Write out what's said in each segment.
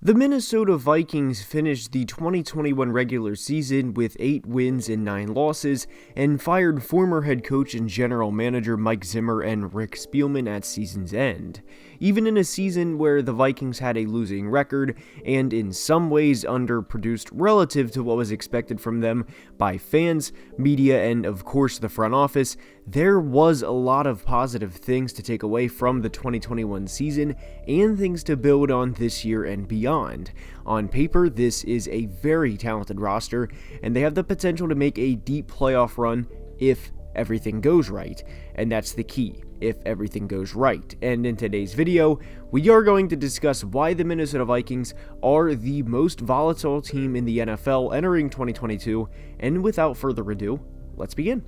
The Minnesota Vikings finished the 2021 regular season with 8 wins and 9 losses and fired former head coach and general manager Mike Zimmer and Rick Spielman at season's end. Even in a season where the Vikings had a losing record and in some ways underproduced relative to what was expected from them by fans, media, and of course the front office, there was a lot of positive things to take away from the 2021 season and things to build on this year and beyond. On paper, this is a very talented roster, and they have the potential to make a deep playoff run if everything goes right, and that's the key, if everything goes right. And in today's video, we are going to discuss why the Minnesota Vikings are the most volatile team in the NFL entering 2022, and without further ado, let's begin.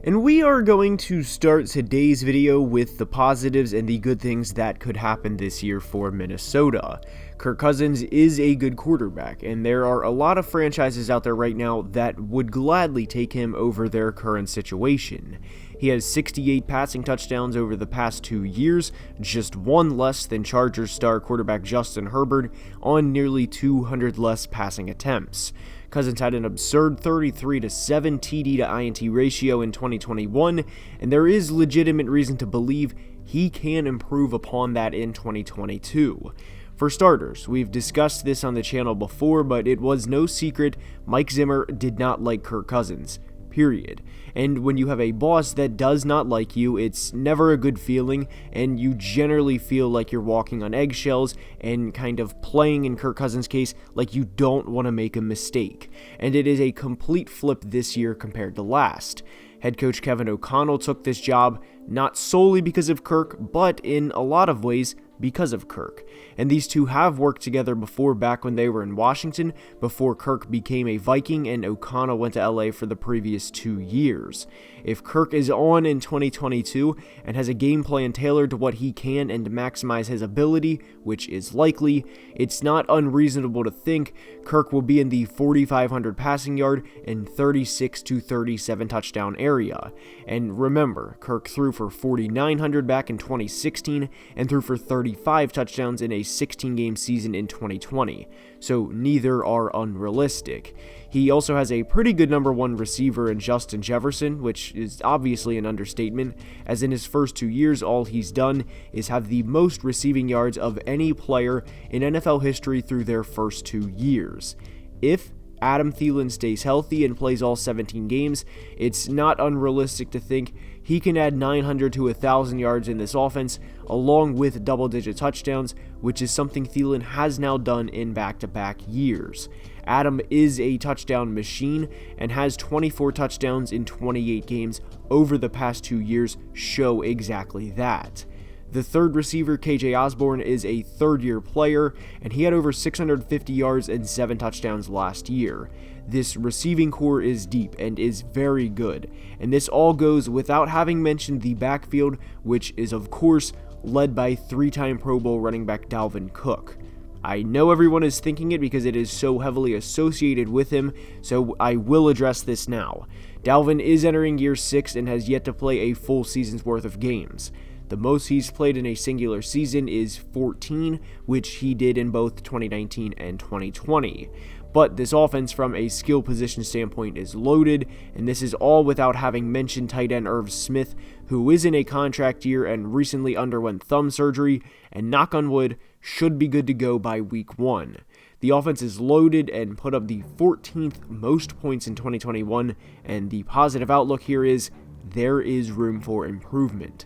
And we are going to start today's video with the positives and the good things that could happen this year for Minnesota. Kirk Cousins is a good quarterback, and there are a lot of franchises out there right now that would gladly take him over their current situation. He has 68 passing touchdowns over the past 2 years, just one less than Chargers star quarterback Justin Herbert on nearly 200 less passing attempts. Cousins had an absurd 33-7 TD to INT ratio in 2021, and there is legitimate reason to believe he can improve upon that in 2022. For starters, we've discussed this on the channel before, but it was no secret Mike Zimmer did not like Kirk Cousins. Period. And when you have a boss that does not like you, it's never a good feeling, and you generally feel like you're walking on eggshells and kind of playing, in Kirk Cousins' case, like you don't want to make a mistake. And it is a complete flip this year compared to last. Head coach Kevin O'Connell took this job not solely because of Kirk, but in a lot of ways because of Kirk. And these two have worked together before, back when they were in Washington, before Kirk became a Viking and O'Connell went to LA for the previous 2 years. If Kirk is on in 2022 and has a game plan tailored to what he can and to maximize his ability, which is likely, it's not unreasonable to think Kirk will be in the 4,500 passing yard and 36 to 37 touchdown area. And remember, Kirk threw for 4,900 back in 2016 and threw for 35 touchdowns in a 16-game season in 2020, so neither are unrealistic. He also has a pretty good number 1 receiver in Justin Jefferson, which is obviously an understatement, as in his first 2 years all he's done is have the most receiving yards of any player in NFL history through their first 2 years. If Adam Thielen stays healthy and plays all 17 games, it's not unrealistic to think he can add 900 to 1,000 yards in this offense, along with double-digit touchdowns, which is something Thielen has now done in back-to-back years. Adam is a touchdown machine and has 24 touchdowns in 28 games over the past 2 years show exactly that. The third receiver, KJ Osborne, is a third-year player, and he had over 650 yards and 7 touchdowns last year. This receiving core is deep and is very good, and this all goes without having mentioned the backfield, which is of course led by 3-time Pro Bowl running back Dalvin Cook. I know everyone is thinking it because it is so heavily associated with him, so I will address this now. Dalvin is entering year 6 and has yet to play a full season's worth of games. The most he's played in a singular season is 14, which he did in both 2019 and 2020. But this offense from a skill position standpoint is loaded, and this is all without having mentioned tight end Irv Smith, who is in a contract year and recently underwent thumb surgery, and knock on wood, should be good to go by week 1. The offense is loaded and put up the 14th most points in 2021, and the positive outlook here is there is room for improvement.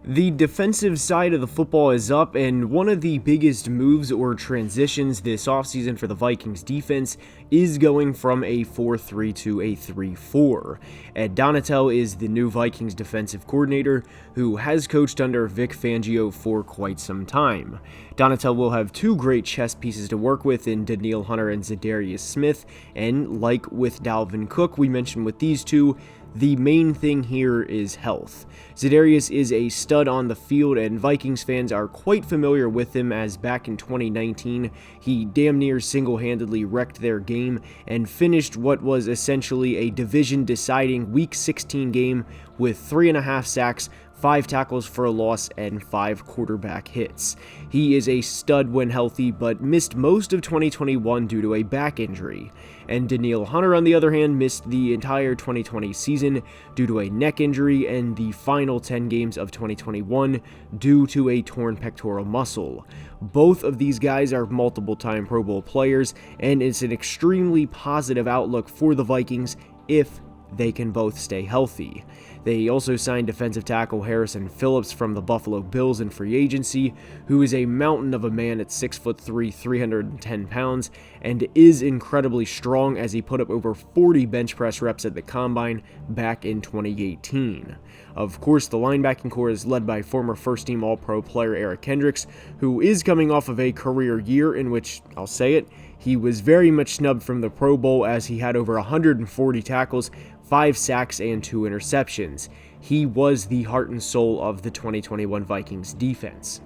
The defensive side of the football is up, and one of the biggest moves or transitions this offseason for the Vikings defense is going from a 4-3 to a 3-4. Ed Donatell is the new Vikings defensive coordinator who has coached under Vic Fangio for quite some time. Donatell will have 2 great chess pieces to work with in Danielle Hunter and Za'Darius Smith, and like with Dalvin Cook we mentioned with these two, the main thing here is health. Za'Darius is a stud on the field, and Vikings fans are quite familiar with him, as back in 2019, he damn near single-handedly wrecked their game and finished what was essentially a division-deciding Week 16 game with 3.5 sacks, 5 tackles for a loss, and 5 quarterback hits. He is a stud when healthy, but missed most of 2021 due to a back injury. And Danielle Hunter, on the other hand, missed the entire 2020 season due to a neck injury and the final 10 games of 2021 due to a torn pectoral muscle. Both of these guys are multiple-time Pro Bowl players, and it's an extremely positive outlook for the Vikings if they can both stay healthy. They also signed defensive tackle Harrison Phillips from the Buffalo Bills in free agency, who is a mountain of a man at 6'3", 310 pounds, and is incredibly strong as he put up over 40 bench press reps at the Combine back in 2018. Of course, the linebacking core is led by former first-team All-Pro player Eric Kendricks, who is coming off of a career year in which, I'll say it, he was very much snubbed from the Pro Bowl as he had over 140 tackles, 5 sacks, and 2 interceptions. He was the heart and soul of the 2021 Vikings defense.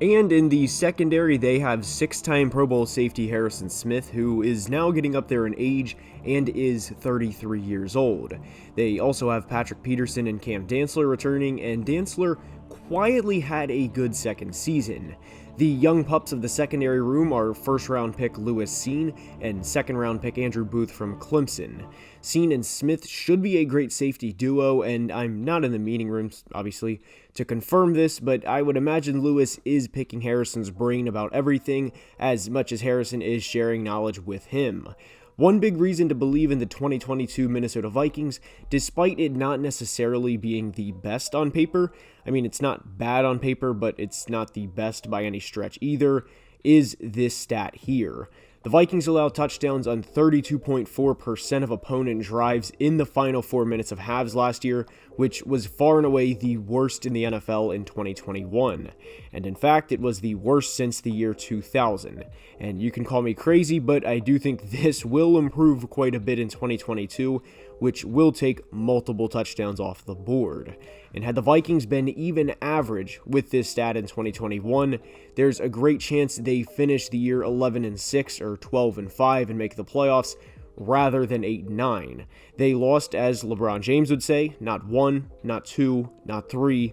And in the secondary, they have 6-time Pro Bowl safety Harrison Smith, who is now getting up there in age and is 33 years old. They also have Patrick Peterson and Cam Dantzler returning, and Dantzler quietly had a good second season. The young pups of the secondary room are first-round pick Lewis Cine and second-round pick Andrew Booth from Clemson. Cine and Smith should be a great safety duo, and I'm not in the meeting rooms, obviously, to confirm this, but I would imagine Lewis is picking Harrison's brain about everything as much as Harrison is sharing knowledge with him. One big reason to believe in the 2022 Minnesota Vikings, despite it not necessarily being the best on paper, I mean, it's not bad on paper, but it's not the best by any stretch either, is this stat here. The Vikings allowed touchdowns on 32.4% of opponent drives in the final 4 minutes of halves last year, which was far and away the worst in the NFL in 2021. And in fact, it was the worst since the year 2000. And you can call me crazy, but I do think this will improve quite a bit in 2022, which will take multiple touchdowns off the board. And had the Vikings been even average with this stat in 2021, there's a great chance they finish the year 11-6 or 12-5 and make the playoffs rather than 8-9. They lost, as LeBron James would say, not 1, not 2, not 3,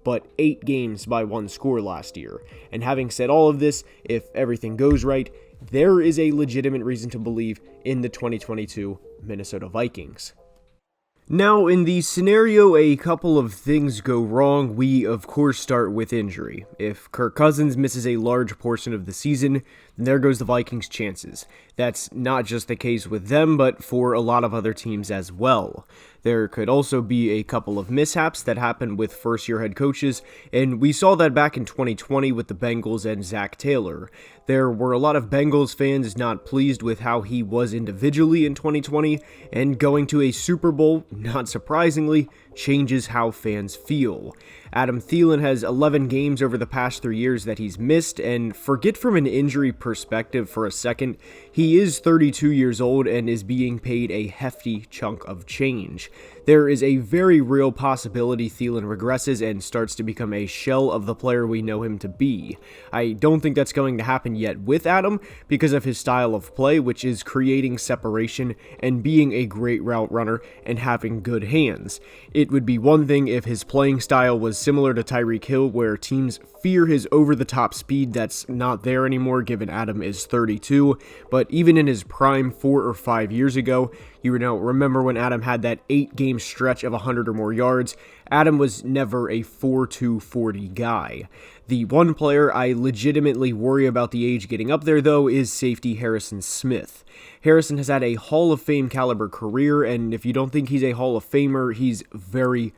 but 8 games by 1 score last year. And having said all of this, if everything goes right, there is a legitimate reason to believe in the 2022 Minnesota Vikings. Now, in the scenario a couple of things go wrong, we of course start with injury. If Kirk Cousins misses a large portion of the season, then there goes the Vikings' chances. That's not just the case with them, but for a lot of other teams as well. There could also be a couple of mishaps that happen with first-year head coaches, and we saw that back in 2020 with the Bengals and Zach Taylor. There were a lot of Bengals fans not pleased with how he was individually in 2020, and going to a Super Bowl, not surprisingly, changes how fans feel. Adam Thielen has 11 games over the past 3 years that he's missed, and forget from an injury perspective for a second, he is 32 years old and is being paid a hefty chunk of change. There is a very real possibility Thielen regresses and starts to become a shell of the player we know him to be. I don't think that's going to happen yet with Adam because of his style of play, which is creating separation and being a great route runner and having good hands. It would be one thing if his playing style was similar to Tyreek Hill, where teams fear his over-the-top speed that's not there anymore given Adam is 32, but even in his prime 4 or 5 years ago, you remember when Adam had that 8-game stretch of 100 or more yards, Adam was never a 4.240 guy. The one player I legitimately worry about the age getting up there, though, is safety Harrison Smith. Harrison has had a Hall of Fame caliber career, and if you don't think he's a Hall of Famer, he's very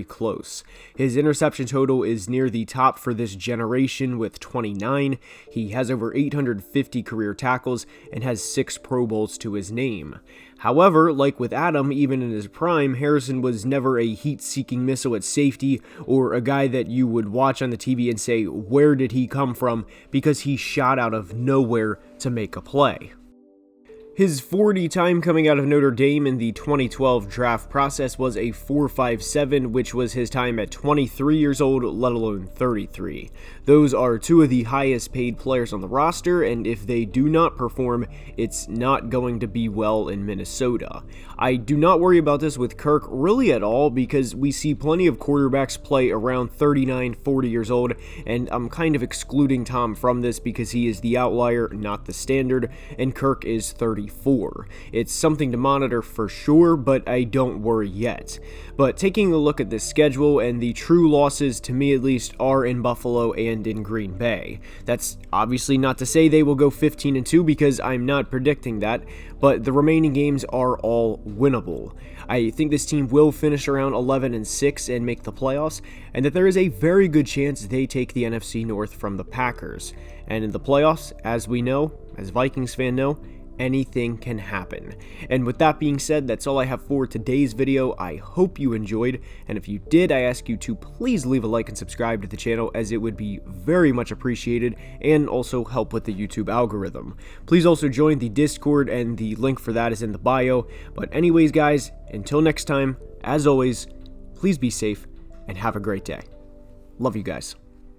close. His interception total is near the top for this generation with 29. He has over 850 career tackles and has 6 Pro Bowls to his name. However, like with Adam, even in his prime, Harrison was never a heat-seeking missile at safety or a guy that you would watch on the TV and say, where did he come from? Because he shot out of nowhere to make a play. His 40 time coming out of Notre Dame in the 2012 draft process was a 4.57, which was his time at 23 years old, let alone 33. Those are two of the highest paid players on the roster, and if they do not perform, it's not going to be well in Minnesota. I do not worry about this with Kirk really at all, because we see plenty of quarterbacks play around 39, 40 years old, and I'm kind of excluding Tom from this because he is the outlier, not the standard, and Kirk is 34. It's something to monitor for sure, but I don't worry yet. But taking a look at this schedule, and the true losses, to me at least, are in Buffalo and in Green Bay. That's obviously not to say they will go 15-2 because I'm not predicting that, but the remaining games are all winnable. I think this team will finish around 11-6 and make the playoffs, and that there is a very good chance they take the NFC North from the Packers. And in the playoffs, as we know, as Vikings fans know, anything can happen. And with that being said, that's all I have for today's video. I hope you enjoyed, and if you did, I ask you to please leave a like and subscribe to the channel, as it would be very much appreciated and also help with the YouTube algorithm. Please also join the Discord, and the link for that is in the bio. But anyways, guys, until next time, as always, please be safe and have a great day. Love you guys.